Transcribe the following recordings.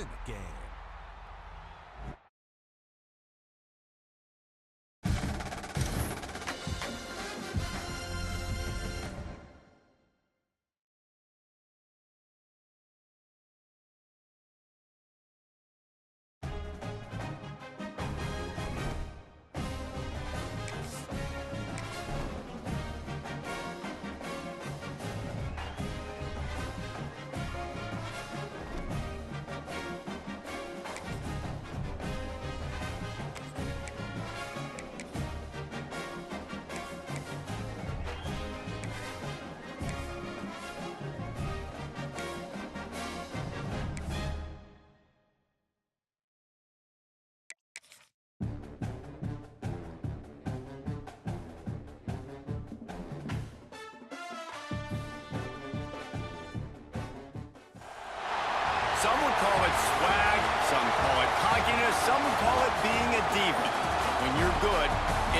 in the game. Some would call it swag, some call it cockiness, some would call it being a diva. When you're good,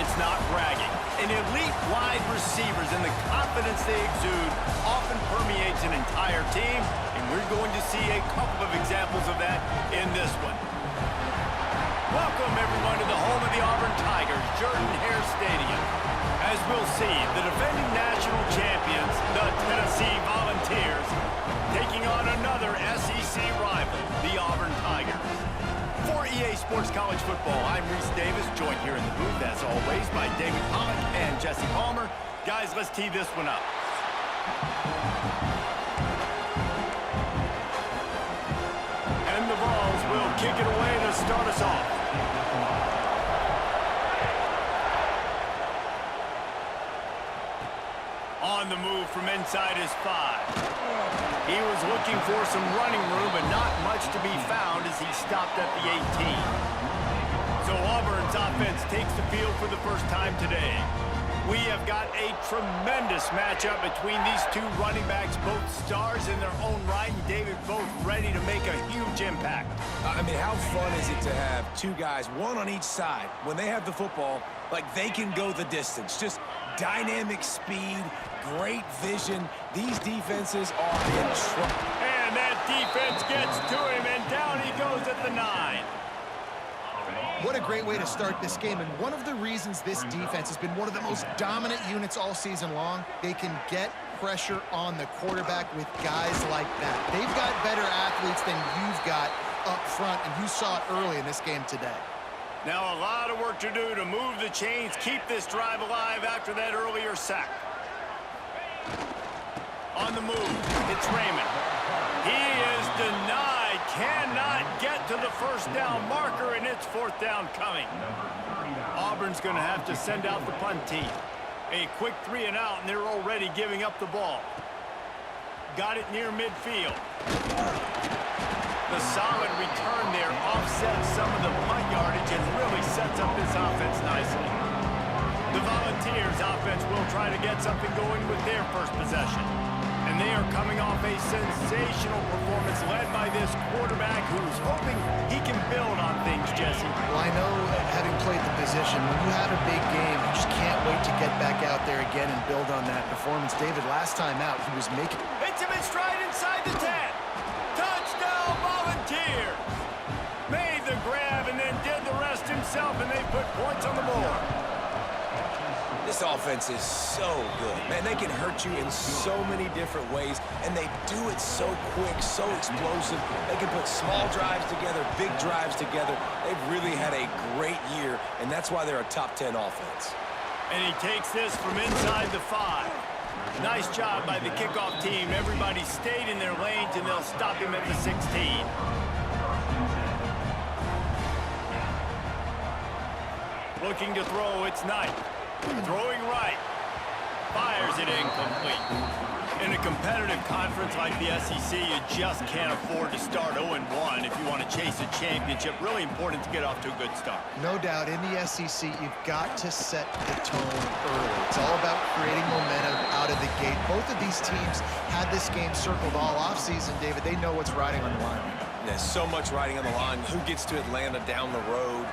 it's not bragging. An elite wide receivers and the confidence they exude often permeates an entire team, and we're going to see a couple of examples of that in this one. Welcome, everyone, to the home of the Auburn Tigers, Jordan-Hare Stadium. As we'll see, the defending national champions, the Tennessee Volunteers, taking on another SEC rival, the Auburn Tigers. For EA Sports College Football, I'm Reese Davis, joined here in the booth, as always, by David Pollack and Jesse Palmer. Guys, let's tee this one up. And the Vols will kick it away to start us off. On the move from inside his 5. He was looking for some running room, but not much to be found as he stopped at the 18. So Auburn's offense takes the field for the first time today. We have got a tremendous matchup between these two running backs, both stars in their own right, and David, both ready to make a huge impact. I mean, how fun is it to have two guys, one on each side, when they have the football, like they can go the distance. Just dynamic speed, great vision. These defenses are in trouble. And that defense gets to him, and down he goes at the 9. What a great way to start this game, and one of the reasons this defense has been one of the most dominant units all season long, they can get pressure on the quarterback with guys like that. They've got better athletes than you've got up front, and you saw it early in this game today. Now a lot of work to do to move the chains, keep this drive alive after that earlier sack. On the move, it's Raymond. He is denied, cannot get to the first down marker, and it's 4th down coming. Auburn's going to have to send out the punt team. A quick 3 and out, and they're already giving up the ball. Got it near midfield. The solid return there offsets some of the punt yardage and really sets up this offense nicely. The Volunteers offense will try to get something going with their first possession. And they are coming off a sensational performance led by this quarterback who's hoping he can build on things, Jesse. Well, I know, having played the position, when you have a big game, you just can't wait to get back out there again and build on that performance. David, last time out, he was making... Hits him in stride inside the 10. Touchdown, Volunteers! Made the grab and then did the rest himself, and they put points on the board. This offense is so good. Man, they can hurt you in so many different ways, and they do it so quick, so explosive. They can put small drives together, big drives together. They've really had a great year, and that's why they're a top 10 offense. And he takes this from inside the 5. Nice job by the kickoff team. Everybody stayed in their lanes, and they'll stop him at the 16. Looking to throw, it's Knight. Throwing right. Fires it incomplete. In a competitive conference like the SEC, you just can't afford to start 0-1 if you want to chase a championship. Really important to get off to a good start. No doubt, in the SEC, you've got to set the tone early. It's all about creating momentum out of the gate. Both of these teams had this game circled all offseason, David. They know what's riding on the line. There's so much riding on the line. Who gets to Atlanta down the road?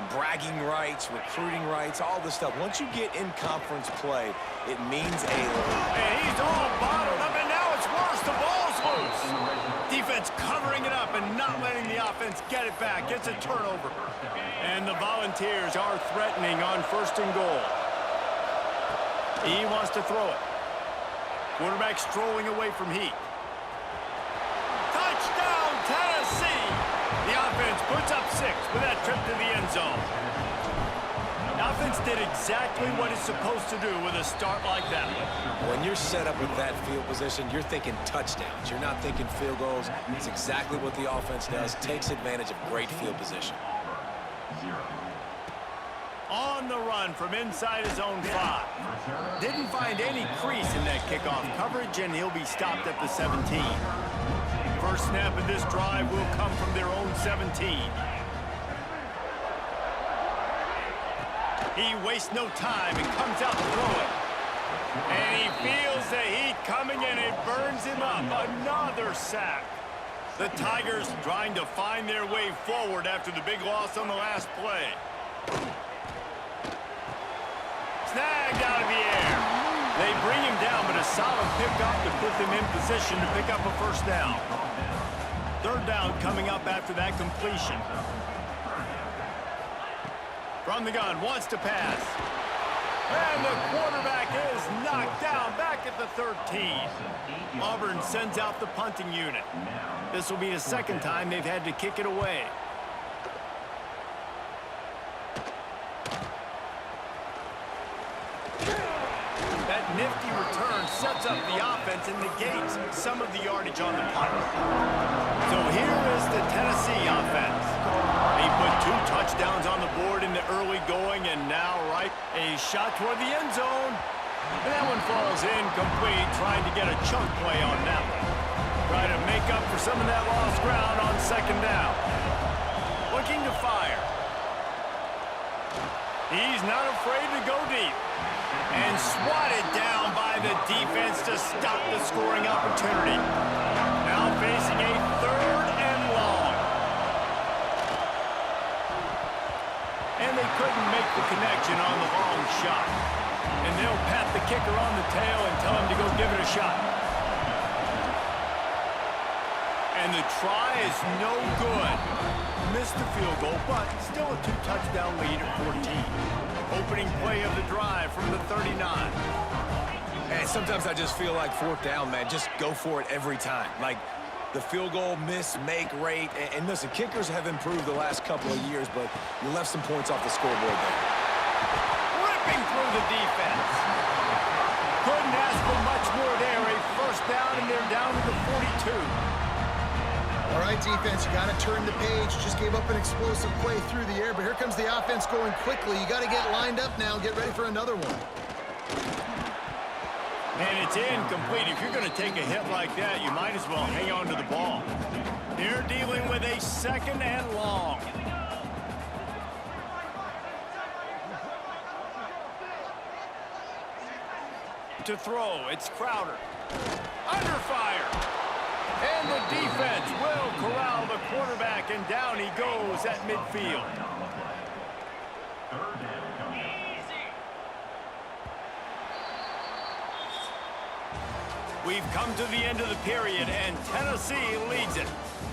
Bragging rights, recruiting rights, all this stuff. Once you get in conference play, it means a lot. And he's all bottled up, and now it's worse. The ball's loose. Defense defense covering it up and not letting the offense get it back. Gets a turnover. And the Volunteers are threatening on 1st and goal. He wants to throw it. Quarterback strolling away from Heath. Touchdown, Tennessee! The offense puts up 6 with that trip to the end zone. The offense did exactly what it's supposed to do with a start like that. When you're set up with that field position, you're thinking touchdowns. You're not thinking field goals. It's exactly what the offense does. Takes advantage of great field position. On the run from inside his own 5. Didn't find any crease in that kickoff coverage, and he'll be stopped at the 17. First snap of this drive will come from their own 17. He wastes no time and comes out to throw it. And he feels the heat coming and it burns him up. Another sack. The Tigers trying to find their way forward after the big loss on the last play. Snagged out of the air. They bring him down, but a solid pickup to put them in position to pick up a first down. 3rd down coming up after that completion. From the gun, wants to pass. And the quarterback is knocked down back at the 13. Auburn sends out the punting unit. This will be the 2nd time they've had to kick it away. That nifty return sets up the offense and negates some of the yardage on the punt. So here is the Tennessee offense. He put 2 touchdowns on the board in the early going, and now a shot toward the end zone. And that one falls incomplete, trying to get a chunk play on that one. Try to make up for some of that lost ground on 2nd down. Looking to fire. He's not afraid to go deep. And swatted down by the defense to stop the scoring opportunity. Now facing a 3rd and long. And they couldn't make the connection on the long shot. And they'll pat the kicker on the tail and tell him to go give it a shot. And the try is no good. Missed the field goal, but still a 2-touchdown lead at 14. Opening play of the drive from the 39. And sometimes I just feel like 4th down, man. Just go for it every time. Like the field goal miss-make rate. And listen, kickers have improved the last couple of years, but you left some points off the scoreboard there. Ripping through the defense. Couldn't ask for much more there. A first down, and they're down to the 42. All right, defense, you got to turn the page. Just gave up an explosive play through the air, but here comes the offense going quickly. You got to get lined up now, get ready for another one. And it's incomplete. If you're going to take a hit like that, you might as well hang on to the ball. They're dealing with a 2nd and long. To throw, it's Crowder. Under fire. And the defense will corral the quarterback, and down he goes at midfield. We've come to the end of the period, and Tennessee leads it.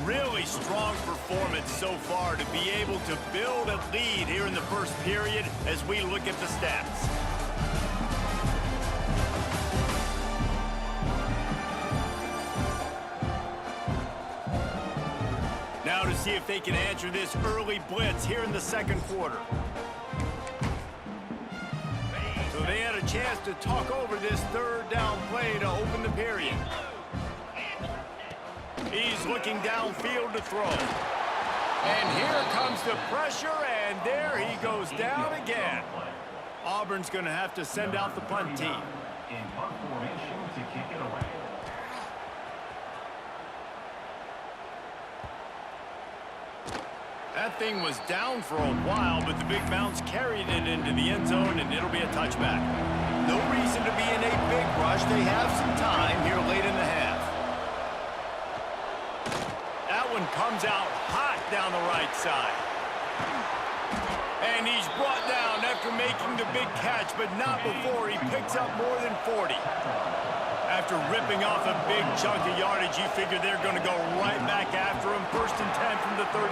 Really strong performance so far to be able to build a lead here in the first period as we look at the stats. Now to see if they can answer this early blitz here in the 2nd quarter. So they had a chance to talk over this 3rd down play to open the period. He's looking downfield to throw. And here comes the pressure, and there he goes down again. Auburn's going to have to send out the punt team. In punt formation to kick it away. That thing was down for a while, but the big bounce carried it into the end zone, and it'll be a touchback. No reason to be in a big rush. They have some time here late in the half. That one comes out hot down the right side. And he's brought down after making the big catch, but not before he picks up more than 40. After After ripping off a big chunk of yardage, you figure they're going to go right back after him. 1st and 10 from the 31.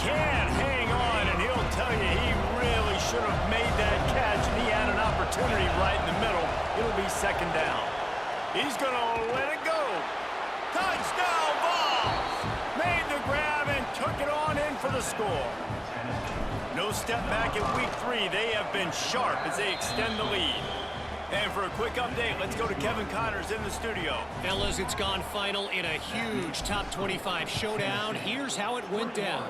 Can't hang on, and he'll tell you he really should have made that catch, and he had an opportunity right in the middle. It'll be 2nd down. He's going to let it go. Touchdown, Vols! Made the grab and took it on in for the score. No step back in week 3. They have been sharp as they extend the lead. And for a quick update, let's go to Kevin Connors in the studio. Fellas, it's gone final in a huge top 25 showdown. Here's how it went down.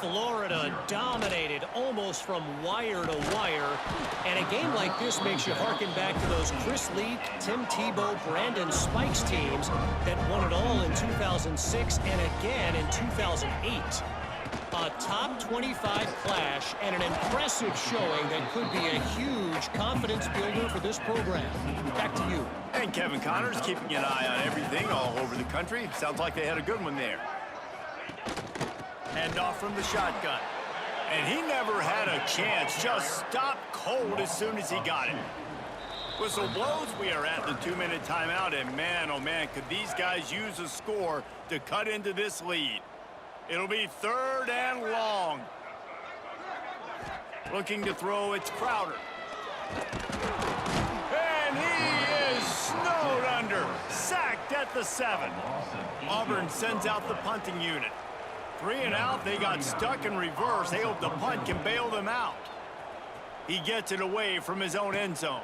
Florida dominated almost from wire to wire. And a game like this makes you harken back to those Chris Leak, Tim Tebow, Brandon Spikes teams that won it all in 2006 and again in 2008. A top 25 clash and an impressive showing that could be a huge confidence builder for this program. Back to you. And Kevin Connors keeping an eye on everything all over the country. Sounds like they had a good one there. Hand off from the shotgun. And he never had a chance. Just stopped cold as soon as he got it. Whistle blows. We are at the 2-minute timeout. And man, oh man, could these guys use a score to cut into this lead. It'll be 3rd and long. Looking to throw, it's Crowder. And he is snowed under. Sacked at the 7. Auburn sends out the punting unit. 3 and out, they got stuck in reverse. They hope the punt can bail them out. He gets it away from his own end zone.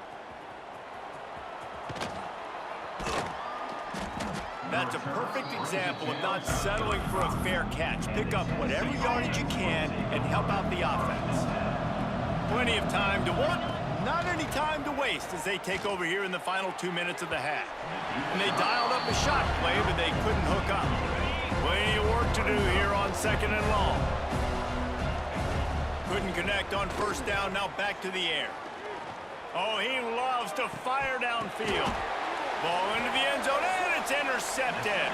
That's a perfect example of not settling for a fair catch. Pick up whatever yardage you can and help out the offense. Plenty of time to work, not any time to waste as they take over here in the final 2 minutes of the half. And they dialed up a shot play, but they couldn't hook up. Plenty of work to do here on 2nd and long. Couldn't connect on 1st down, now back to the air. Oh, he loves to fire downfield. Ball into the end zone, and it's intercepted.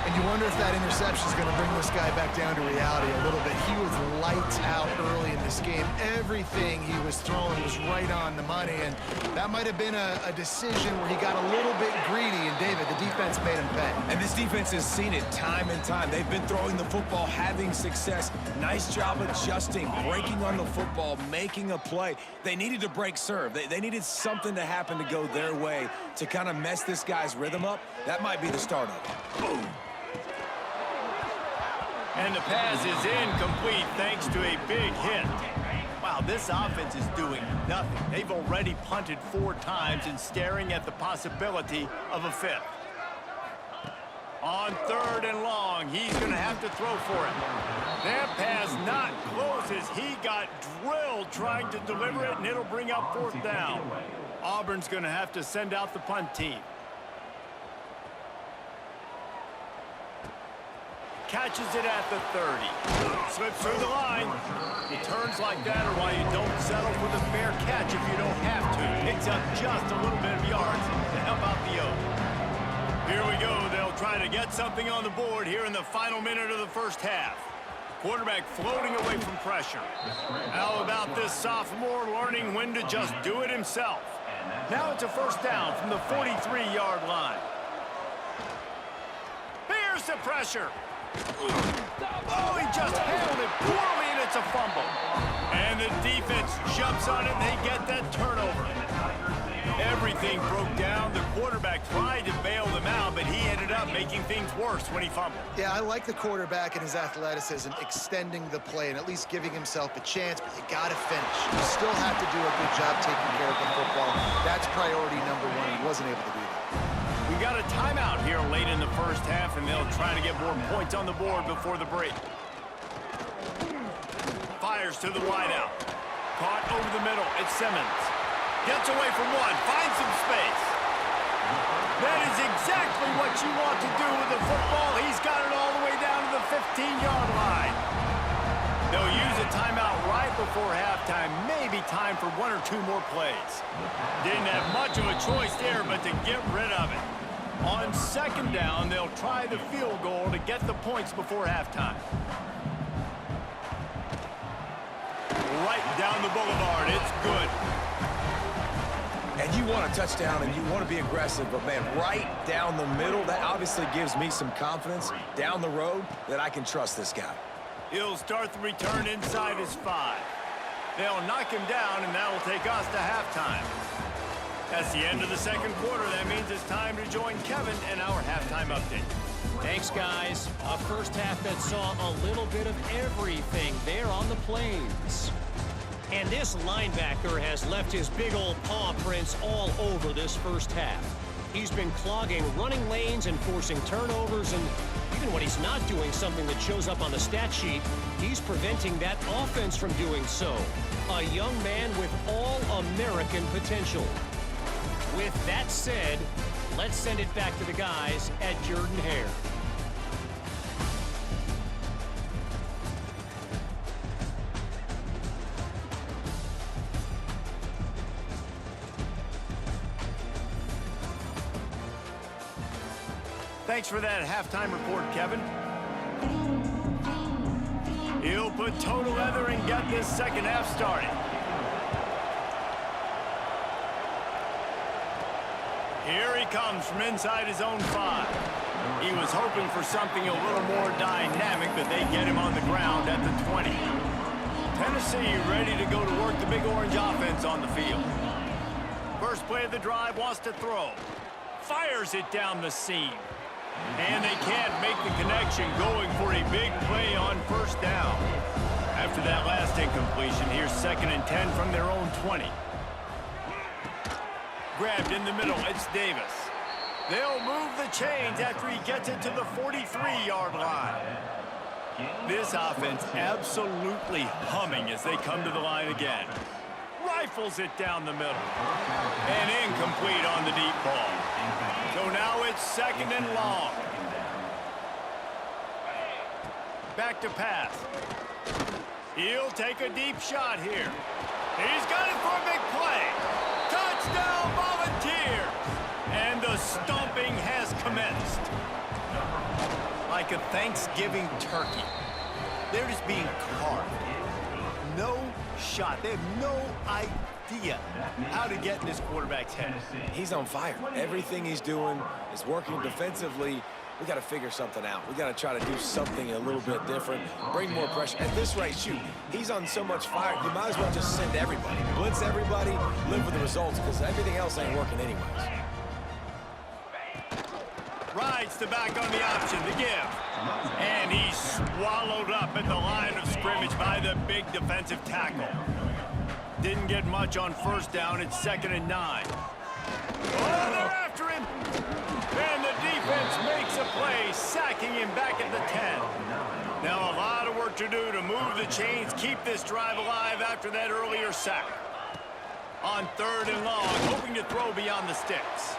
And you wonder if that interception is going to bring this guy back down to reality a little bit. He was lights out early in this game. Everything he was throwing was right on the money, and that might have been a decision where he got a little bit greedy, and David, the defense made him pay. And this defense has seen it time and time. They've been throwing the football, having success. Nice job adjusting, breaking on the football, making a play. They needed to break serve. They needed something to happen to go their way to kind of mess this guy's rhythm up. That might be the start of it. Boom. And the pass is incomplete thanks to a big hit. Wow, this offense is doing nothing. They've already punted 4 times and staring at the possibility of a 5th. On 3rd and long, he's going to have to throw for it. That pass not close as he got drilled trying to deliver it, and it'll bring up 4th down. Auburn's going to have to send out the punt team. Catches it at the 30. Slips through the line. It turns like that are why you don't settle for the fair catch if you don't have to. Picks up just a little bit of yards to help out the O. Here we go. They'll try to get something on the board here in the final minute of the 1st half. Quarterback floating away from pressure. How about this sophomore learning when to just do it himself? Now it's a 1st down from the 43-yard line. Here's the pressure. Oh, he just handled it poorly, and it's a fumble. And the defense jumps on it, and they get that turnover. Everything broke down. The quarterback tried to bail them out, but he ended up making things worse when he fumbled. Yeah, I like the quarterback and his athleticism, extending the play and at least giving himself a chance, but you got to finish. You still have to do a good job taking care of the football. That's priority number 1. He wasn't able to do that. We got a timeout here late in the 1st half, and they'll try to get more points on the board before the break. Fires to the wideout. Caught over the middle. It's Simmons. Gets away from one. Finds some space. That is exactly what you want to do with the football. He's got it all the way down to the 15-yard line. They'll use a timeout right before halftime. Maybe time for 1 or 2 more plays. Didn't have much of a choice there, but to get rid of it. On 2nd down, they'll try the field goal to get the points before halftime. Right down the boulevard. It's good. And you want a touchdown and you want to be aggressive, but man, right down the middle, that obviously gives me some confidence down the road that I can trust this guy. He'll start the return inside his 5. They'll knock him down, and that will take us to halftime. That's the end of the second quarter. That means it's time to join Kevin in our halftime update. Thanks, guys. A first half that saw a little bit of everything there on the Plains. And this linebacker has left his big old paw prints all over this first half. He's been clogging running lanes and forcing turnovers, and even when he's not doing something that shows up on the stat sheet, he's preventing that offense from doing so. A young man with all-American potential. With that said, let's send it back to the guys at Jordan-Hare. Thanks for that halftime report, Kevin. He'll put total leather and get this second half started. Here he comes from inside his own 5. He was hoping for something a little more dynamic, but they get him on the ground at the 20. Tennessee ready to go to work the Big Orange offense on the field. First play of the drive, wants to throw. Fires it down the seam. And they can't make the connection, going for a big play on first down. After that last incompletion, here's 2nd and 10 from their own 20. Grabbed in the middle, it's Davis. They'll move the chains after he gets it to the 43-yard line. This offense absolutely humming as they come to the line again. Rifles it down the middle. And incomplete on the deep ball. So now it's 2nd and long. Back to pass. He'll take a deep shot here. He's got it for a big play. Touchdown, Volunteers! And the stomping has commenced. Like a Thanksgiving turkey. They're just being carved. No shot. They have no idea how to get in this quarterback's head. He's on fire. Everything he's doing is working defensively. We got to figure something out. We got to try to do something a little bit different, bring more pressure. At this rate, shoot, he's on so much fire, you might as well just send everybody. Blitz everybody, live with the results, because everything else ain't working anyways. Rides the back on the option, the give. And he's swallowed up at the line of scrimmage by the big defensive tackle. Didn't get much on first down. It's 2nd and 9. Oh, they're after him. And the defense makes a play, sacking him back at the 10. Now a lot of work to do to move the chains, keep this drive alive after that earlier sack. On 3rd and long, hoping to throw beyond the sticks.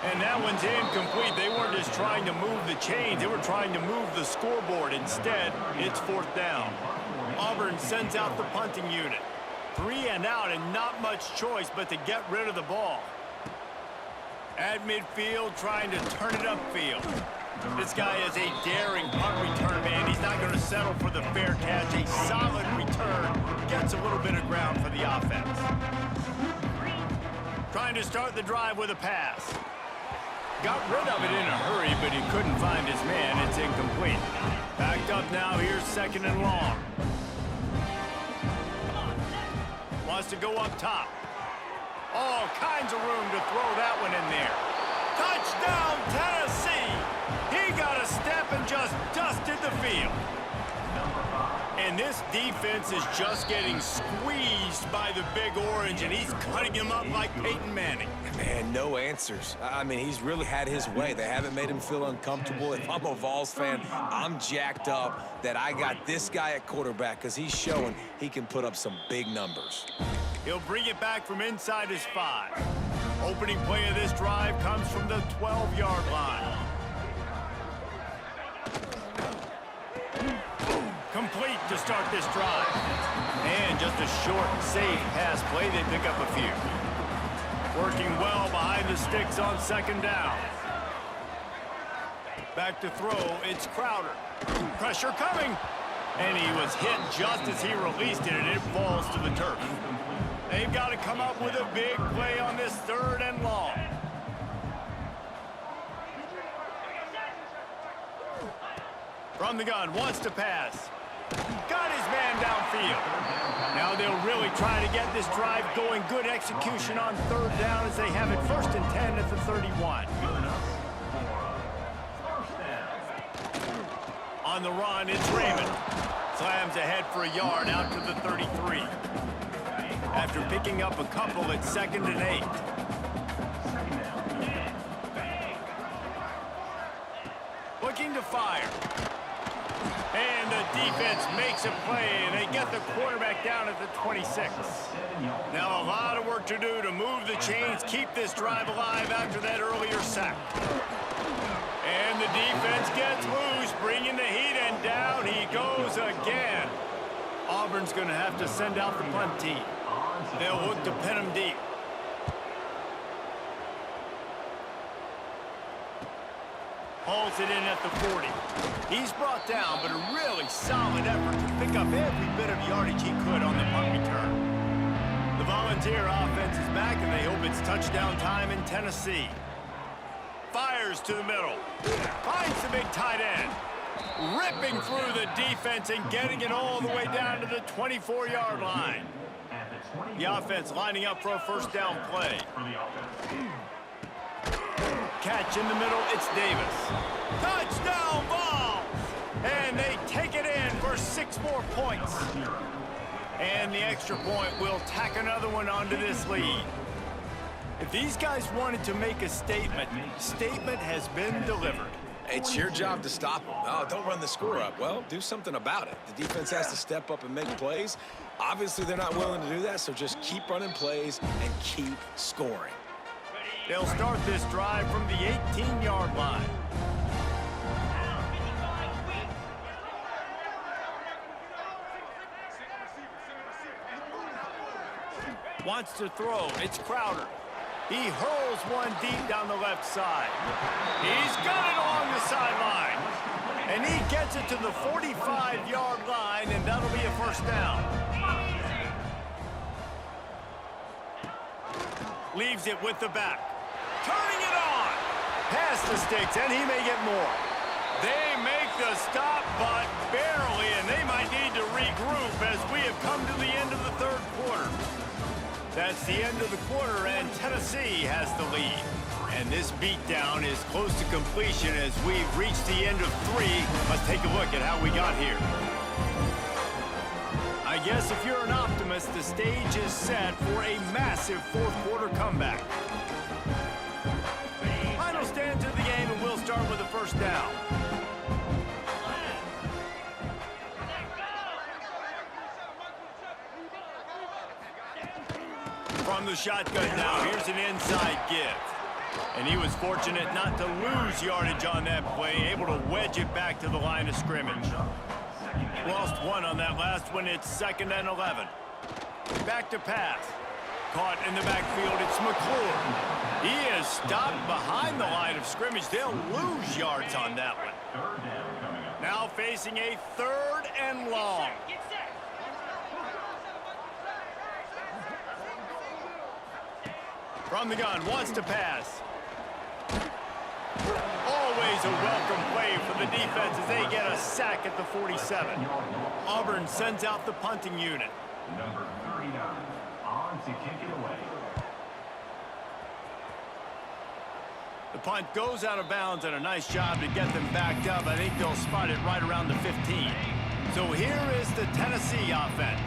And that one's incomplete. They weren't just trying to move the chains. They were trying to move the scoreboard. Instead, it's 4th down. Auburn sends out the punting unit. 3 and out and not much choice but to get rid of the ball. At midfield, trying to turn it upfield. This guy is a daring punt return man. He's not going to settle for the fair catch. A solid return. Gets a little bit of ground for the offense. Trying to start the drive with a pass. Got rid of it in a hurry, but he couldn't find his man. It's incomplete. Backed up now. Here's 2nd and long. Wants to go up top. All kinds of room to throw that one in there. Touchdown, Tennessee! He got a step and just dusted the field. And this defense is just getting squeezed by the Big Orange, and he's cutting him up like Peyton Manning. Man, no answers. I mean, he's really had his way. They haven't made him feel uncomfortable. If I'm a Vols fan, I'm jacked up that I got this guy at quarterback because he's showing he can put up some big numbers. He'll bring it back from inside his 5. Opening play of this drive comes from the 12-yard line. Complete to start this drive. And just a short, safe pass play. They pick up a few. Working well behind the sticks on 2nd down. Back to throw, it's Crowder. Pressure coming. And he was hit just as he released it, and it falls to the turf. They've got to come up with a big play on this 3rd and long. From the gun, wants to pass. Got his man downfield. Now they'll really try to get this drive going. Good execution on 3rd down as they have it 1st and 10 at the 31. On the run, it's Raymond. Slams ahead for a yard out to the 33. After picking up a couple, it's 2nd and 8. Looking to fire. And the defense makes a play, and they get the quarterback down at the 26. Now a lot of work to do to move the chains, keep this drive alive after that earlier sack. And the defense gets loose, bringing the heat, and down he goes again. Auburn's going to have to send out the punt team. They'll look to pin him deep. Hauls it in at the 40. He's brought down, but a really solid effort to pick up every bit of yardage he could on the punt return. The Volunteer offense is back, and they hope it's touchdown time in Tennessee. Fires to the middle. Finds the big tight end. Ripping through the defense and getting it all the way down to the 24-yard line. The offense lining up for a 1st down play. Catch in the middle, it's Davis. Touchdown ball! And they take it in for 6 more points. And the extra point will tack another one onto this lead. If these guys wanted to make a statement has been delivered. It's your job to stop them. Oh, don't run the score up. Well, do something about it. The defense has to step up and make plays. Obviously, they're not willing to do that, so just keep running plays and keep scoring. They'll start this drive from the 18-yard line. Wants to throw. It's Crowder. He hurls one deep down the left side. He's got it along the sideline. And he gets it to the 45-yard line, and that'll be a 1st down. Leaves it with the back. Turning it on. Past the sticks, and he may get more. They make the stop, but barely, and they might need to regroup as we have come to the end of the 3rd quarter. That's the end of the quarter, and Tennessee has the lead. And this beatdown is close to completion as we've reached the end of 3. Let's take a look at how we got here. I guess if you're an optimist, the stage is set for a massive 4th quarter comeback. Final stand to the game, and we'll start with the 1st down. From the shotgun now, here's an inside give. And he was fortunate not to lose yardage on that play, able to wedge it back to the line of scrimmage. Lost 1 on that last one. It's 2nd and 11. Back to pass. Caught in the backfield. It's McClure. He is stopped behind the line of scrimmage. They'll lose yards on that one. Now facing a 3rd and long. From the gun, wants to pass. Always a welcome play for the defense as they get a sack at the 47. Auburn sends out the punting unit. Number 39, on to kick it away. The punt goes out of bounds, and a nice job to get them backed up. I think they'll spot it right around the 15. So here is the Tennessee offense.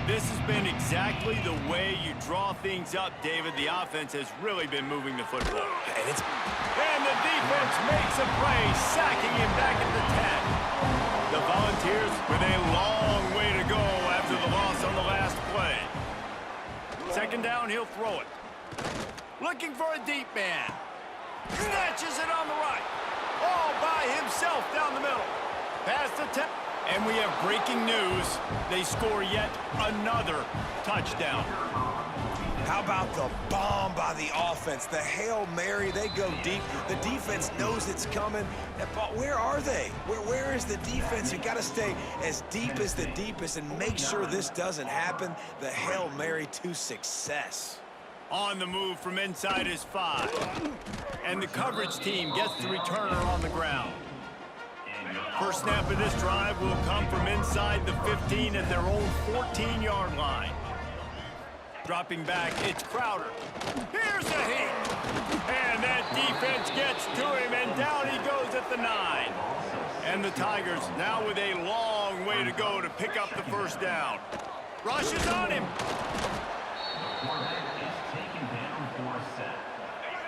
This has been exactly the way you draw things up, David. The offense has really been moving the football. And the defense makes a play, sacking him back at the 10. The Volunteers with a long way to go after the loss on the last play. 2nd down, he'll throw it. Looking for a deep man. Snatches it on the right. All by himself down the middle. Past the 10. And we have breaking news. They score yet another touchdown. How about the bomb by the offense? The Hail Mary, they go deep. The defense knows it's coming. But where are they? Where is the defense? You got to stay as deep as the deepest and make sure this doesn't happen. The Hail Mary to success. On the move from inside his 5. And the coverage team gets the returner on the ground. First snap of this drive will come from inside the 15 at their own 14-yard line. Dropping back, it's Crowder. Here's the hit. And that defense gets to him, and down he goes at the 9. And the Tigers now with a long way to go to pick up the first down. Rush is on him.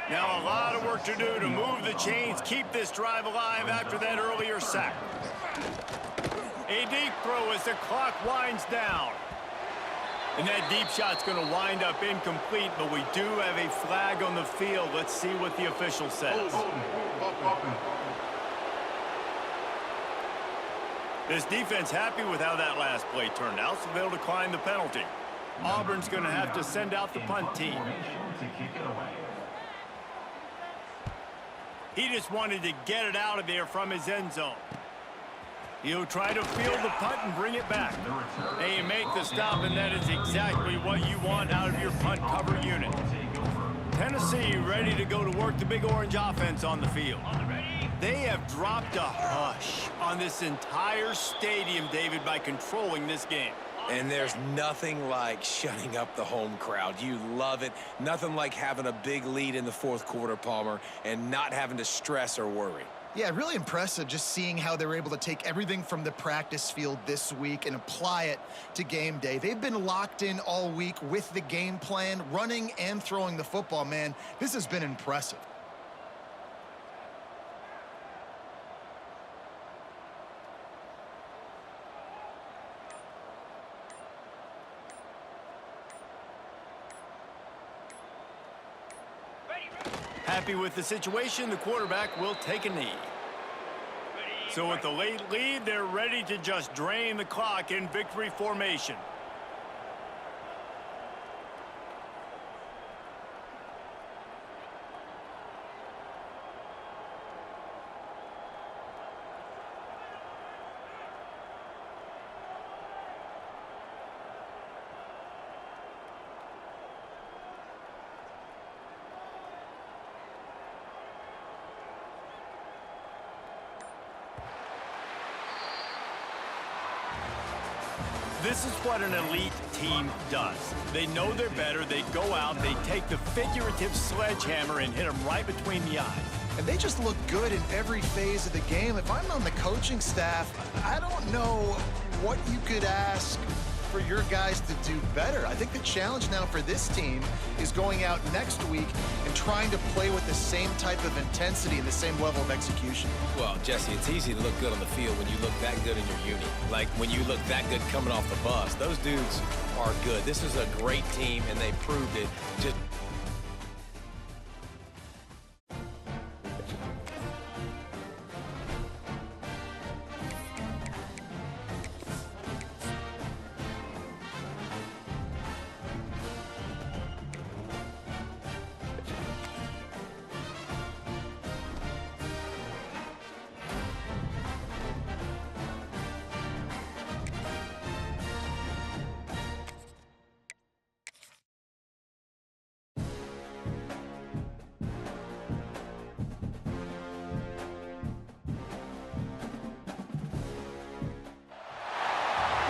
Now a lot of work to do to move the chains, keep this drive alive after that earlier sack. A deep throw as the clock winds down. And that deep shot's going to wind up incomplete, but we do have a flag on the field. Let's see what the official says. This defense happy with how that last play turned out, so they'll decline the penalty. Auburn's going to have to send out the punt team. He just wanted to get it out of there from his end zone. He'll try to field the punt and bring it back. They make the stop, and that is exactly what you want out of your punt cover unit. Tennessee ready to go to work the Big Orange offense on the field. They have dropped a hush on this entire stadium, David, by controlling this game. And there's nothing like shutting up the home crowd. You love it. Nothing like having a big lead in the fourth quarter, Palmer, and not having to stress or worry. Yeah, really impressive just seeing how they were able to take everything from the practice field this week and apply it to game day. They've been locked in all week with the game plan, running and throwing the football, man. This has been impressive. Happy with the situation, the quarterback will take a knee. So with the late lead, they're ready to just drain the clock in victory formation. This is what an elite team does. They know they're better. They go out, they take the figurative sledgehammer and hit them right between the eyes. And they just look good in every phase of the game. If I'm on the coaching staff, I don't know what you could ask for your guys to do better. I think the challenge now for this team is going out next week and trying to play with the same type of intensity and the same level of execution. Well, Jesse, it's easy to look good on the field when you look that good in your uni. Like when you look that good coming off the bus. Those dudes are good. This is a great team, and they proved it. Just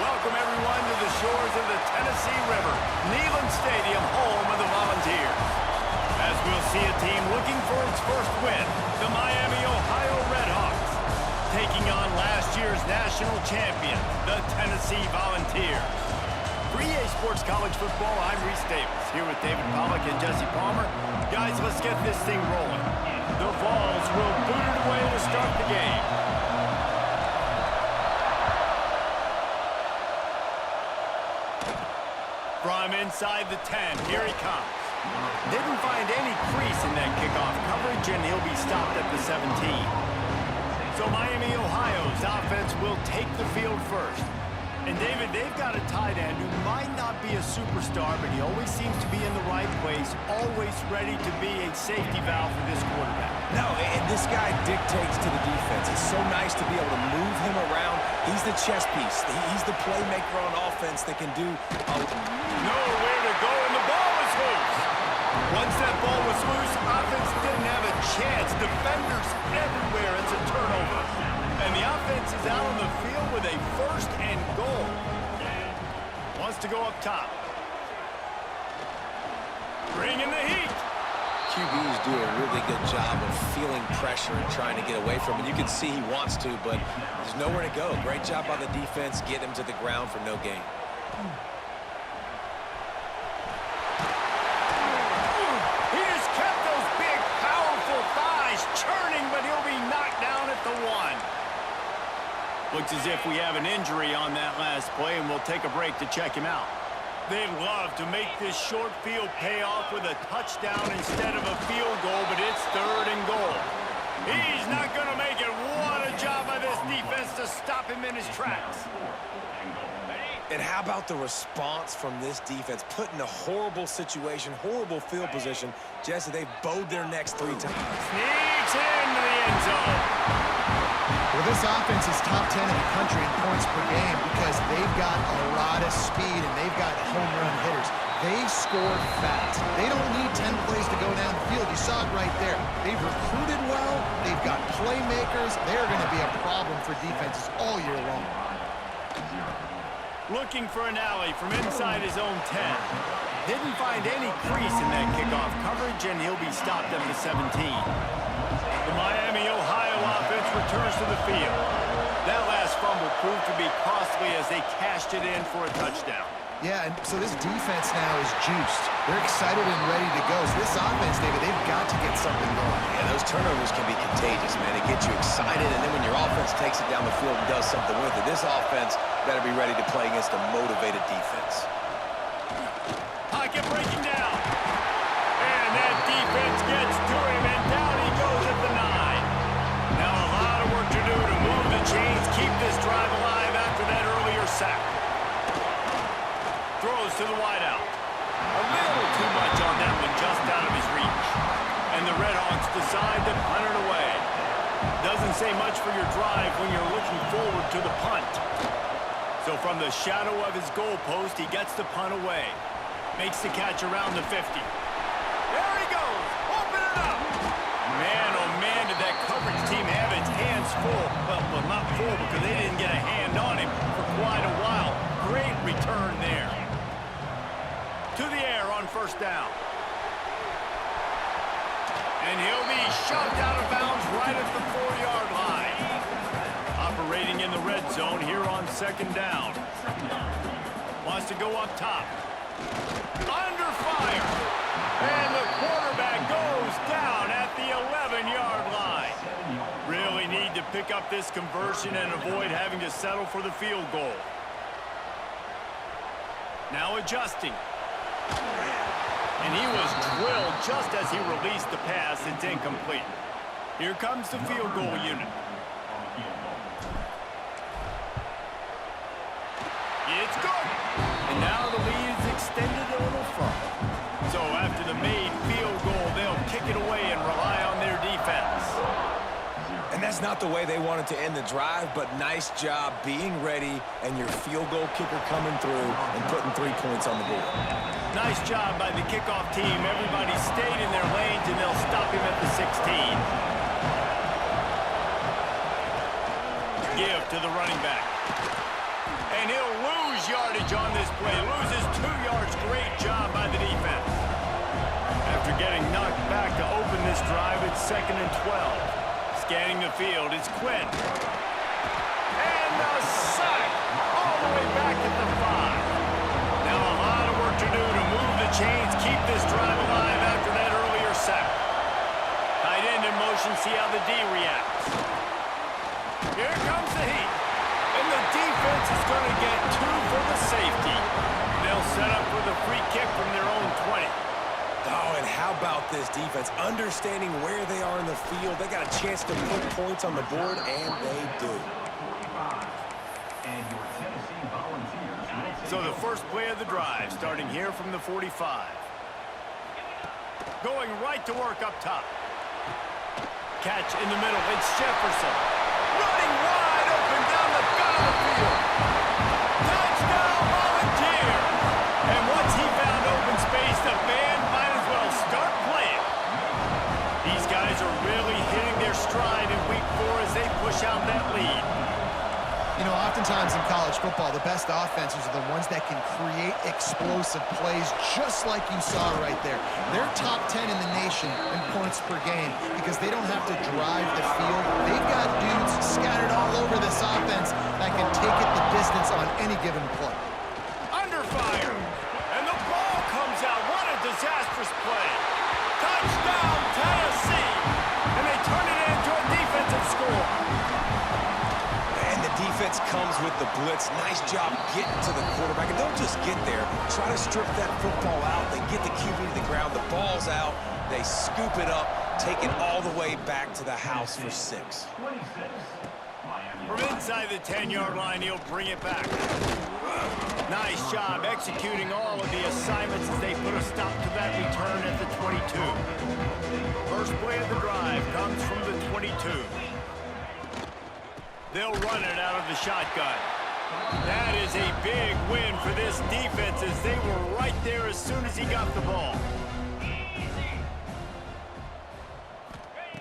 Welcome everyone to the shores of the Tennessee River, Neyland Stadium, home of the Volunteers. As we'll see a team looking for its first win, the Miami, Ohio Redhawks, taking on last year's national champion, the Tennessee Volunteers. For EA Sports College Football, I'm Reese Davis, here with David Pollack and Jesse Palmer. Guys, let's get this thing rolling. The Vols will boot it away to start the game. From inside the 10, here he comes. Didn't find any crease in that kickoff coverage, and he'll be stopped at the 17. So Miami, Ohio's offense will take the field first. And David, they've got a tight end who might not be a superstar, but he always seems to be in the right place, always ready to be a safety valve for this quarterback. No, and this guy dictates to the defense. It's so nice to be able to move him around. He's the chess piece. He's the playmaker on offense that can do nowhere to go, and the ball was loose. Once that ball was loose, offense didn't have a chance. Defenders everywhere. It's a turnover. And the offense is out on the field with a first and goal. Wants to go up top. Bringing the heat. QBs do a really good job of feeling pressure and trying to get away from it. You can see he wants to, but there's nowhere to go. Great job by the defense, get him to the ground for no gain. He just kept those big, powerful thighs churning, but he'll be knocked down at the 1. Looks as if we have an injury on that last play, and we'll take a break to check him out. They'd love to make this short field pay off with a touchdown instead of a field goal, but it's 3rd and goal. He's not going to make it. What a job by this defense to stop him in his tracks. And how about the response from this defense? Put in a horrible situation, horrible field position. Jesse, they've bowed their necks 3 times. Sneaks into the end zone. Well, this offense is top 10 in the country in points per game because they've got a lot of speed and they've got home run hitters. They score fast. They don't need 10 plays to go down the field. You saw it right there. They've recruited well. They've got playmakers. They're going to be a problem for defenses all year long. Looking for an alley from inside his own 10. Didn't find any crease in that kickoff coverage, and he'll be stopped at the 17. The Miami, Ohio offense returns to the field. That last fumble proved to be costly as they cashed it in for a touchdown. Yeah, and so this defense now is juiced. They're excited and ready to go. So this offense, David, they've got to get something going. Yeah, those turnovers can be contagious, man. It gets you excited, and then when your offense takes it down the field and does something with it, this offense better be ready to play against a motivated defense. Pocket breaking down. And that defense gets to him, and down he goes at the 9. Now a lot of work to do to move the chains, keep this drive alive after that earlier sack. Throws to the wideout. A little too much on that one, just out of his reach. And the Redhawks decide to punt it away. Doesn't say much for your drive when you're looking forward to the punt. So from the shadow of his goalpost, he gets the punt away. Makes the catch around the 50. There he goes. Open it up. Man, oh man, did that coverage team have its hands full. Well, not full because they didn't get a hand on him for quite a while. Great return there. To the air on 1st down. And he'll be shoved out of bounds right at the 4-yard line. Operating in the red zone here on 2nd down. Wants to go up top. Under fire. And the quarterback goes down at the 11-yard line. Really need to pick up this conversion and avoid having to settle for the field goal. Now adjusting. And he was drilled just as he released the pass. It's incomplete. Here comes the field goal unit. It's good. And now the lead is extended a little further. So after the made field goal, they'll kick it away and rely on their defense. And that's not the way they wanted to end the drive, but nice job being ready and your field goal kicker coming through and putting 3 points on the board. Nice job by the kickoff team. Everybody stayed in their lanes, and they'll stop him at the 16. Give to the running back. And he'll lose yardage on this play. Loses 2 yards. Great job by the defense. After getting knocked back to open this drive, it's 2nd and 12. Scanning the field, it's Quinn. And the sack all the way back at the 5. Now a lot of work to do to move the chains, keep this drive alive after that earlier sack. Tight end in motion, see how the D reacts. Here comes the heat. And the defense is going to get 2 for the safety. They'll set up for the free kick from their own 20. Oh, and how about this defense? Understanding where they are in the field. They got a chance to put points on the board, and they do. And your Tennessee Volunteers So the first play of the drive, starting here from the 45. Going right to work up top. Catch in the middle. It's Jefferson. Running wide open down the gut of the field. Touchdown, Volunteers! And once he found open space, the band might as well start playing. These guys are really hitting their stride in week 4 as they push out that lead. You know, oftentimes in college football, the best offenses are the ones that can create explosive plays, just like you saw right there. They're top 10 in the nation in points per game because they don't have to drive the field. They've got dudes scattered all over this offense that can take it the distance on any given play. Under fire, and the ball comes out. What a disastrous play. Touchdown, Tennessee! And they turn it into a defensive score. Defense comes with the blitz. Nice job getting to the quarterback. And don't just get there. Try to strip that football out. They get the QB to the ground. The ball's out. They scoop it up, take it all the way back to the house for 6. From inside the 10-yard line, he'll bring it back. Nice job executing all of the assignments as they put a stop to that return at the 22. First play of the drive comes from the 22. They'll run it out of the shotgun. That is a big win for this defense as they were right there as soon as he got the ball.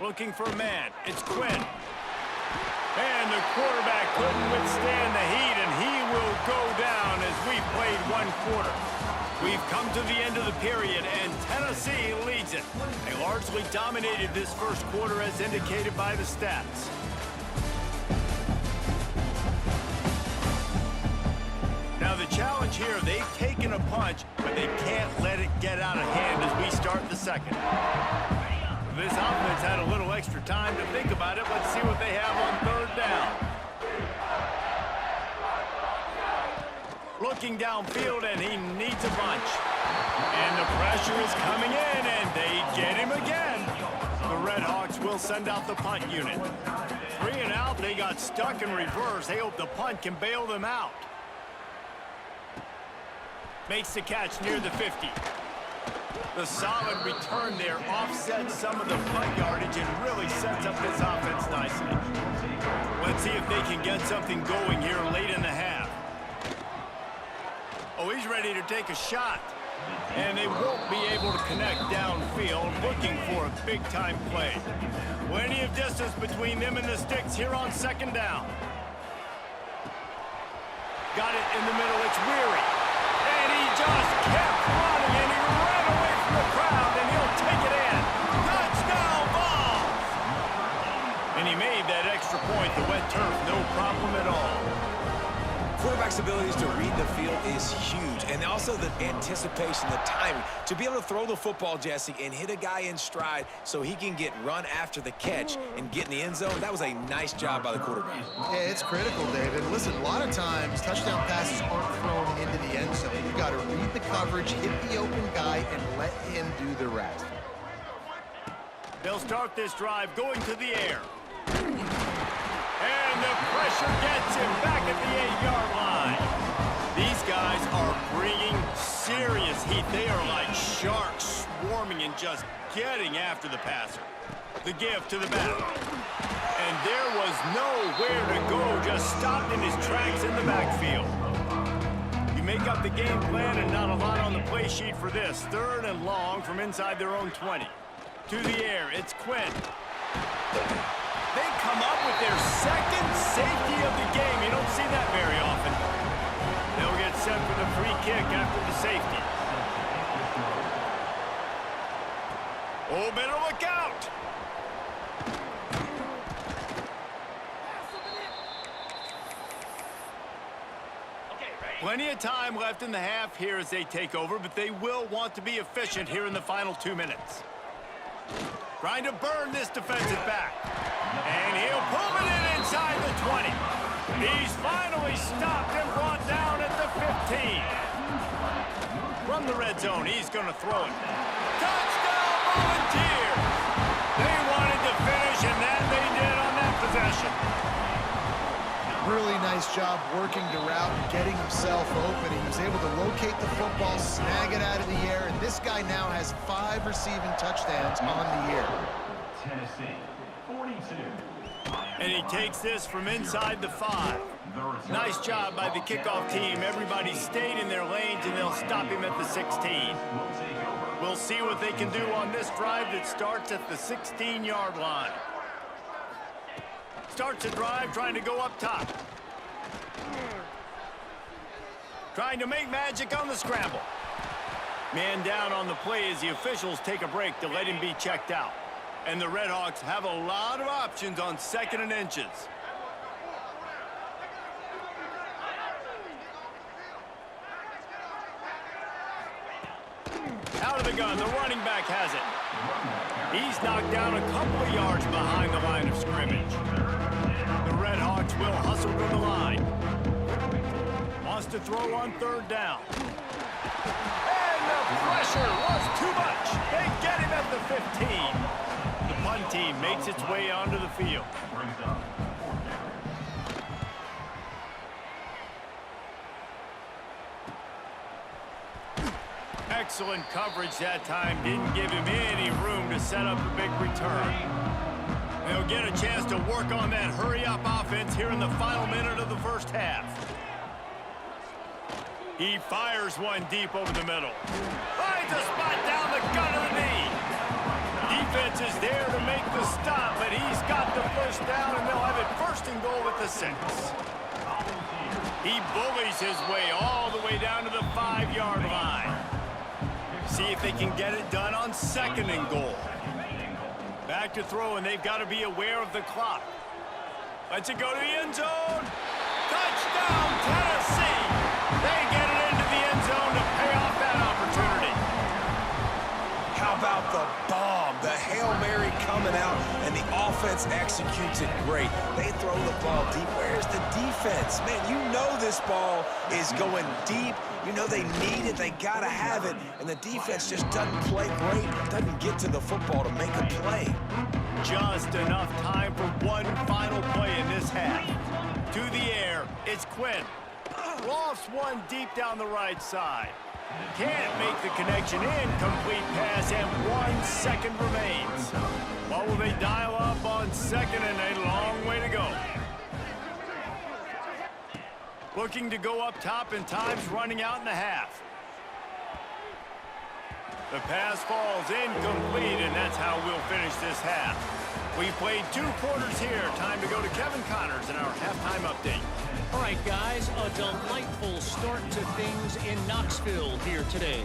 Looking for a man. It's Quinn. And the quarterback couldn't withstand the heat, and he will go down as we played 1 quarter. We've come to the end of the period, and Tennessee leads it. They largely dominated this first quarter as indicated by the stats. Now the challenge here, they've taken a punch, but they can't let it get out of hand as we start the second. This offense had a little extra time to think about it. Let's see what they have on 3rd down. Looking downfield, and he needs a bunch. And the pressure is coming in, and they get him again. The Red Hawks will send out the punt unit. 3 and out, they got stuck in reverse. They hope the punt can bail them out. Makes the catch near the 50. The solid return there offsets some of the punt yardage and really sets up this offense nicely. Let's see if they can get something going here late in the half. Oh, he's ready to take a shot. And they won't be able to connect downfield, looking for a big-time play. Plenty of distance between them and the sticks here on 2nd down. Got it in the middle. It's Weary. And he just kept running, and he ran away from the crowd, and he'll take it in. Touchdown ball! And he made that extra point, the wet turf, no problem at all. Quarterback's abilities to read the field is huge, and also the anticipation, the timing. To be able to throw the football, Jesse, and hit a guy in stride so he can get run after the catch and get in the end zone, that was a nice job by the quarterback. Yeah, it's critical, David. Listen, a lot of times touchdown passes aren't thrown into the end zone. You've got to read the coverage, hit the open guy, and let him do the rest. They'll start this drive going to the air. And the pressure gets him back at the 8-yard line. These guys are bringing serious heat. They are like sharks swarming and just getting after the passer. The give to the back. And there was nowhere to go, just stopped in his tracks in the backfield. You make up the game plan and not a lot on the play sheet for this. 3rd and long from inside their own 20. To the air, it's Quinn. They come up with their 2nd safety of the game. You don't see that very often. They'll get set for the free kick after the safety. Oh, better look out! Plenty of time left in the half here as they take over, but they will want to be efficient here in the final 2 minutes. Trying to burn this defensive back. And he'll pull it in inside the 20. He's finally stopped and brought down at the 15. From the red zone, he's going to throw it. Touchdown, Volunteers! They wanted to finish, and that they did on that possession. Really nice nice job working the route and getting himself open. He was able to locate the football, snag it out of the air, and this guy now has 5 receiving touchdowns on the year. Tennessee, 42. And he takes this from inside the 5. Nice job by the kickoff team. Everybody stayed in their lanes, and they'll stop him at the 16. We'll see what they can do on this drive that starts at the 16-yard line. Starts a drive trying to go up top. Trying to make magic on the scramble. Man down on the play as the officials take a break to let him be checked out. And the Redhawks have a lot of options on 2nd and inches. Out of the gun, the running back has it. He's knocked down a couple of yards behind the line of scrimmage. The Redhawks will hustle to the line. Wants to throw on 3rd down. And the pressure was too much. They get him at the 15. The punt team makes its way onto the field. Excellent coverage that time. Didn't give him any room to set up a big return. They'll get a chance to work on that hurry-up offense here in the final minute of the first half. He fires one deep over the middle. Finds a spot down the gut of the knee. Defense is there to make the stop, but he's got the first down, and they'll have it 1st and goal at the 6. He bullies his way all the way down to the 5-yard line. See if they can get it done on 2nd and goal. Back to throw, and they've got to be aware of the clock. Lets it go to the end zone. Touchdown, Tennessee! They get it into the end zone to pay off that opportunity. How about the bomb? The Hail Mary coming out, and the offense executes it great. They throw the ball deep. Where's the defense? Man, you know this ball is going deep. You know they need it. They got to have it. And the defense just doesn't play great. Doesn't get to the football to make a play. Just enough time for one final play in this half. To the air, it's Quinn. Lofts one deep down the right side. Can't make the connection. Incomplete pass, and 1 second remains. What will they dial up on 2nd, and a long way to go? Looking to go up top, and time's running out in the half. The pass falls incomplete, and that's how we'll finish this half. We've played 2 quarters here. Time to go to Kevin Connors in our halftime update. All right, guys, a delightful start to things in Knoxville here today.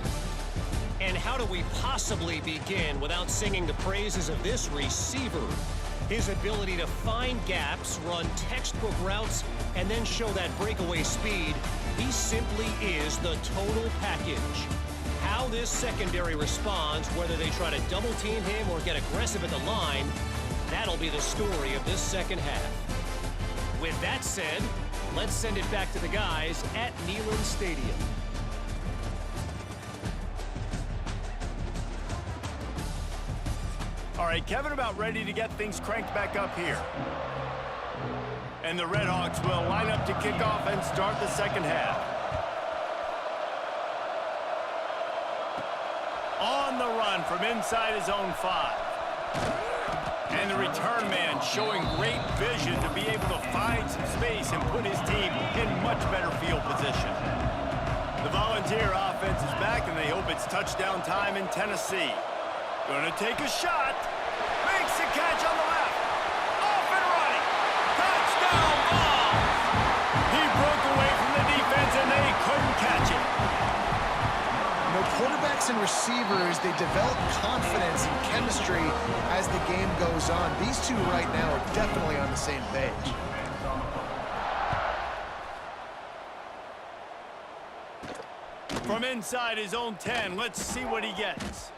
And how do we possibly begin without singing the praises of this receiver? His ability to find gaps, run textbook routes, and then show that breakaway speed. He simply is the total package. How this secondary responds, whether they try to double team him or get aggressive at the line, that'll be the story of this second half. With that said, let's send it back to the guys at Neyland Stadium. All right, Kevin about ready to get things cranked back up here. And the Redhawks will line up to kick off and start the second half. On the run from inside his own 5. And the return man showing great vision to be able to find some space and put his team in much better field position. The Volunteer offense is back, and they hope it's touchdown time in Tennessee. Gonna take a shot. Makes the catch on the left. Off and running. Touchdown ball. He broke away from the defense, and they couldn't catch it. You know, quarterbacks and receivers, they develop confidence and chemistry as the game goes on. These two right now are definitely on the same page. From inside his own 10, let's see what he gets.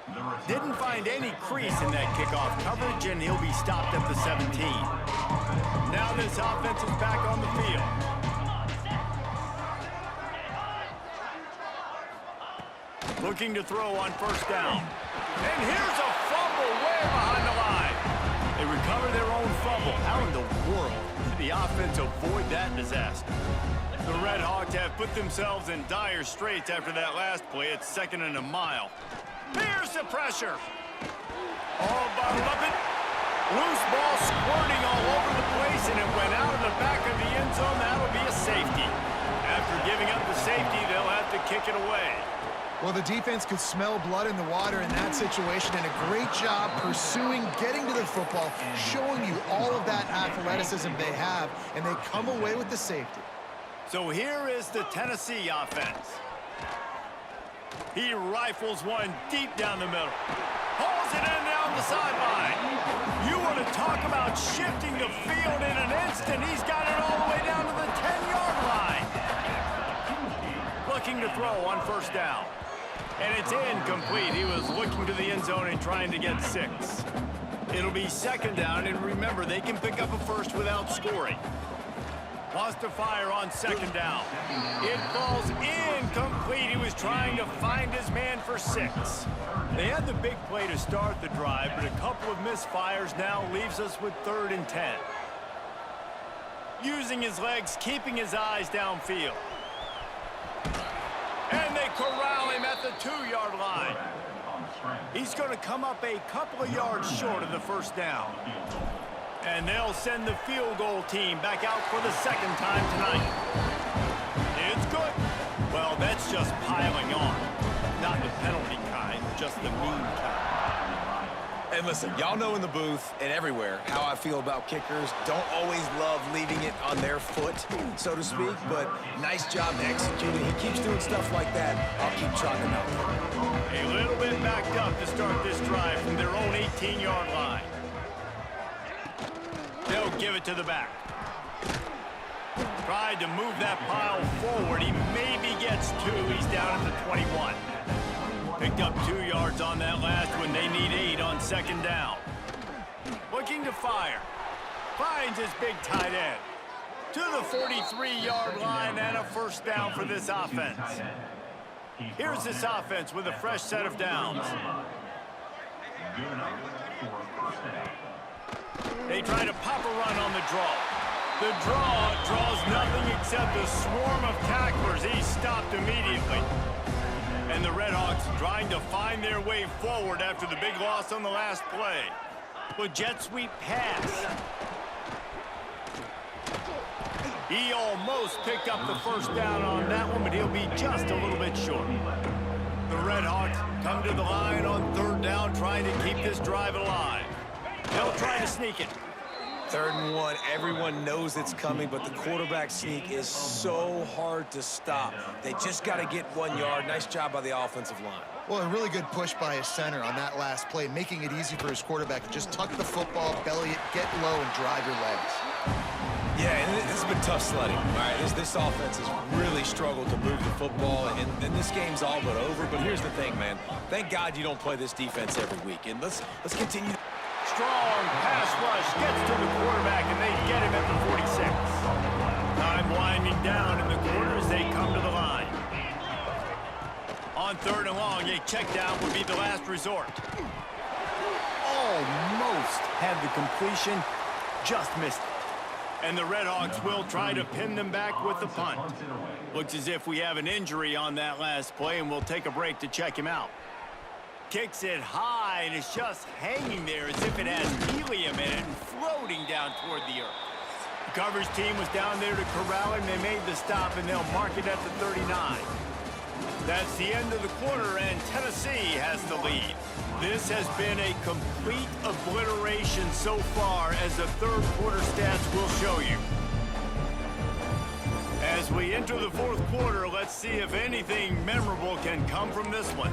Didn't find any crease in that kickoff coverage, and he'll be stopped at the 17. Now this offense is back on the field. Looking to throw on 1st down. And here's a fumble way behind the line. They recover their own fumble. How in the world the offense avoid that disaster. The Red Hawks have put themselves in dire straits after that last play. It's 2nd and a mile. Here's the pressure. All bottled up it. Loose ball squirting all over the place, and it went out of the back of the end zone. That'll be a safety. After giving up the safety, they'll have to kick it away. Well, the defense could smell blood in the water in that situation, and a great job pursuing, getting to the football, showing you all of that athleticism they have, and they come away with the safety. So here is the Tennessee offense. He rifles one deep down the middle. Hauls it in down the sideline. You want to talk about shifting the field in an instant. He's got it all the way down to the 10-yard line. Looking to throw on 1st down. And it's incomplete. He was looking to the end zone and trying to get 6. It'll be 2nd down, and remember, they can pick up a first without scoring. Wants to fire on 2nd down. It falls incomplete. He was trying to find his man for 6. They had the big play to start the drive, but a couple of misfires now leaves us with 3rd and 10. Using his legs, keeping his eyes downfield. And they corral him at the 2-yard line. He's going to come up a couple of yards short of the 1st down. And they'll send the field goal team back out for the 2nd time tonight. It's good. Well, that's just piling on. Not the penalty kind, just the mean kind. And listen, y'all know in the booth and everywhere how I feel about kickers. Don't always love leaving it on their foot, so to speak, but nice job executing. He keeps doing stuff like that. I'll keep chalking out. A little bit backed up to start this drive from their own 18-yard line. They'll give it to the back. Tried to move that pile forward. He maybe gets 2. He's down at the 21. Picked up 2 yards on that last one. They need 8 on 2nd down. Looking to fire. Finds his big tight end. To the 43-yard line and a 1st down for this offense. Here's this offense with a fresh set of downs. They try to pop a run on the draw. The draw draws nothing except a swarm of tacklers. He's stopped immediately. And the Red Hawks trying to find their way forward after the big loss on the last play. With jet sweep pass. He almost picked up the 1st down on that one, but he'll be just a little bit short. The Red Hawks come to the line on 3rd down, trying to keep this drive alive. They'll try to sneak it. 3rd and 1, everyone knows it's coming, but the quarterback sneak is so hard to stop. They just got to get 1 yard. Nice job by the offensive line. Well, a really good push by his center on that last play, making it easy for his quarterback to just tuck the football, belly it, get low, and drive your legs. Yeah, and this has been tough sledding. All right, this offense has really struggled to move the football, and this game's all but over. But here's the thing, man. Thank God you don't play this defense every week. And let's continue. Strong pass rush gets to the quarterback, and they get him at the 46. Time winding down in the corner as they come to the line. On 3rd and long, a check down would be the last resort. Almost had the completion, just missed it. And the Red Hawks will try to pin them back with the punt. Looks as if we have an injury on that last play, and we'll take a break to check him out. Kicks it high, and it's just hanging there as if it has helium in it and floating down toward the earth. The coverage team was down there to corral him. They made the stop, and they'll mark it at the 39. That's the end of the quarter, and Tennessee has the lead. This has been a complete obliteration so far, as the 3rd quarter stats will show you. As we enter the 4th quarter, let's see if anything memorable can come from this one.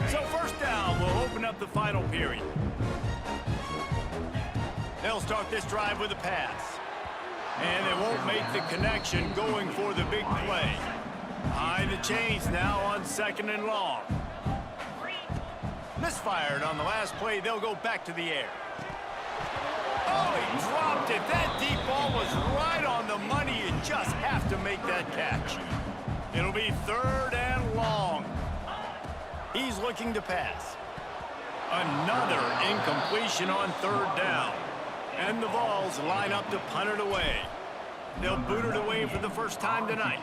So 1st down will open up the final period. They'll start this drive with a pass. And they won't make the connection going for the big play. High the chains now on 2nd and long. Misfired on the last play. They'll go back to the air. Oh, he dropped it. That deep ball was right on the money. You just have to make that catch. It'll be 3rd and long. He's looking to pass. Another incompletion on 3rd down. And the Vols line up to punt it away. They'll boot it away for the first time tonight.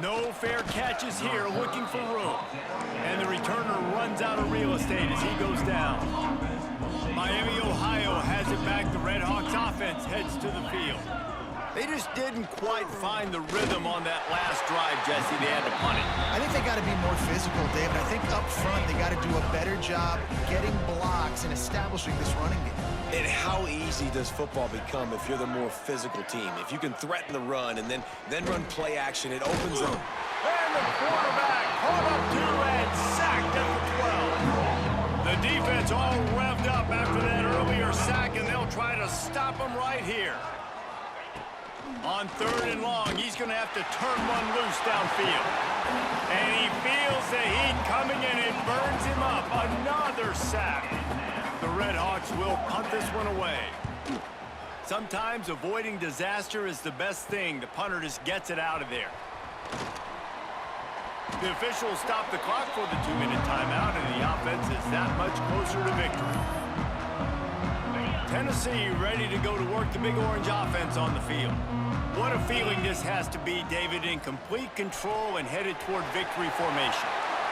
No fair catches here, looking for room. And the returner runs out of real estate as he goes down. Miami, Ohio has it back. The Red Hawks offense heads to the field. They just didn't quite find the rhythm on that last drive, Jesse. They had to punt it. I think they got to be more physical, David. I think up front they got to do a better job getting blocks and establishing this running game. And how easy does football become if you're the more physical team? If you can threaten the run and then run play action, it opens up. And the quarterback caught up to and sacked at the 12. The defense all revved up after that earlier sack, and they'll try to stop him right here. On 3rd and long, he's going to have to turn one loose downfield. And he feels the heat coming in. It burns him up. Another sack. The Red Hawks will punt this one away. Sometimes avoiding disaster is the best thing. The punter just gets it out of there. The officials stop the clock for the 2-minute timeout, and the offense is that much closer to victory. Tennessee ready to go to work the Big Orange offense on the field. What a feeling this has to be, David, in complete control and headed toward victory formation.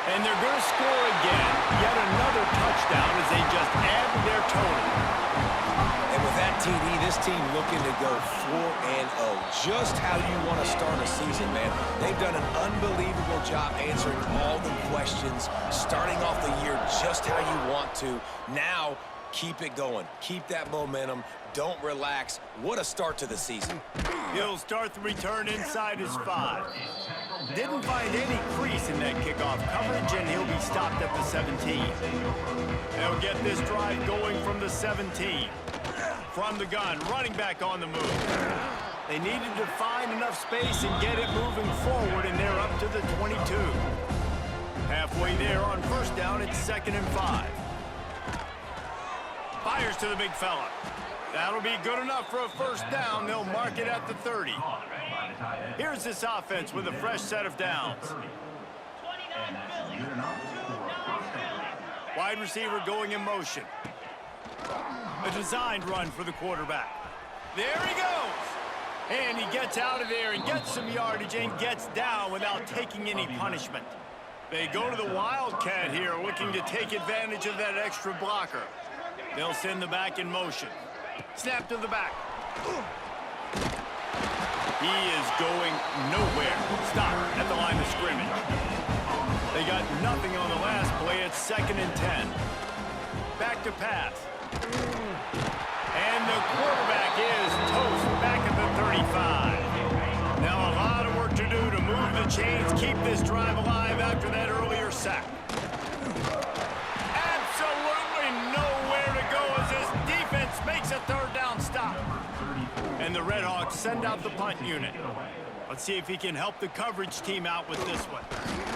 And they're going to score again. Yet another touchdown as they just add to their total. And with that TD, this team looking to go 4-0. Just how you want to start a season, man. They've done an unbelievable job answering all the questions, starting off the year just how you want to. Now, keep it going. Keep that momentum. Don't relax. What a start to the season. He'll start the return inside his 5. Didn't find any crease in that kickoff coverage, and he'll be stopped at the 17. They'll get this drive going from the 17. From the gun, running back on the move. They needed to find enough space and get it moving forward, and they're up to the 22. Halfway there on 1st down, it's 2nd and 5. Fires to the big fella. That'll be good enough for a 1st down. They'll mark it at the 30. Here's this offense with a fresh set of downs. Wide receiver going in motion. A designed run for the quarterback. There he goes. And he gets out of there and gets some yardage and gets down without taking any punishment. They go to the Wildcat here, looking to take advantage of that extra blocker. They'll send the back in motion. Snap to the back. He is going nowhere. Stop at the line of scrimmage. They got nothing on the last play. It's 2nd and 10. Back to pass. And the quarterback is toast back at the 35. Now a lot of work to do to move the chains, keep this drive alive after that earlier sack. Absolutely nowhere to go as this defense makes a 3rd down stop. And the Red Hawks send out the punt unit. Let's see if he can help the coverage team out with this one.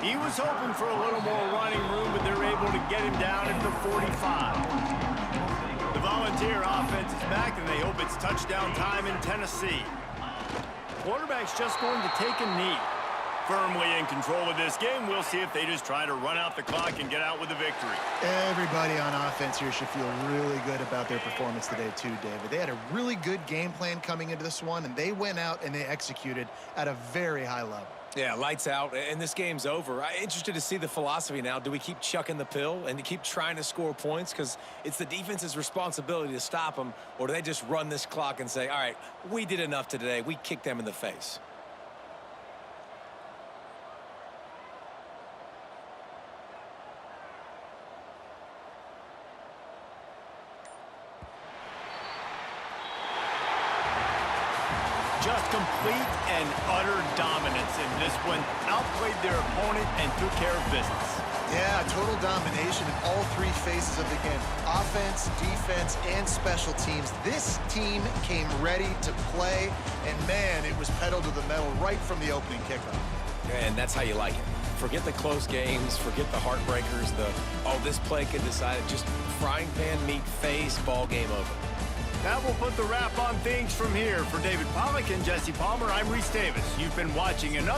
He was hoping for a little more running room, but they're able to get him down at the 45. The Volunteer offense is back, and they hope it's touchdown time in Tennessee. Quarterback's just going to take a knee. Firmly in control of this game. We'll see if they just try to run out the clock and get out with a victory. Everybody on offense here should feel really good about their performance today too, David. They had a really good game plan coming into this one, and they went out and they executed at a very high level. Yeah, lights out, and this game's over. I'm interested to see the philosophy now. Do we keep chucking the pill and to keep trying to score points? Because it's the defense's responsibility to stop them, or do they just run this clock and say, all right, we did enough today. We kicked them in the face. Just complete and utter dominance in this one. Outplayed their opponent and took care of business. Yeah, total domination in all 3 phases of the game. Offense, defense, and special teams. This team came ready to play, and man, it was pedal to the metal right from the opening kickoff. And that's how you like it. Forget the close games, forget the heartbreakers, this play can decide it. Just frying pan, meat face, ball game over. That will put the wrap on things from here. For David Pollack and Jesse Palmer, I'm Reese Davis. You've been watching another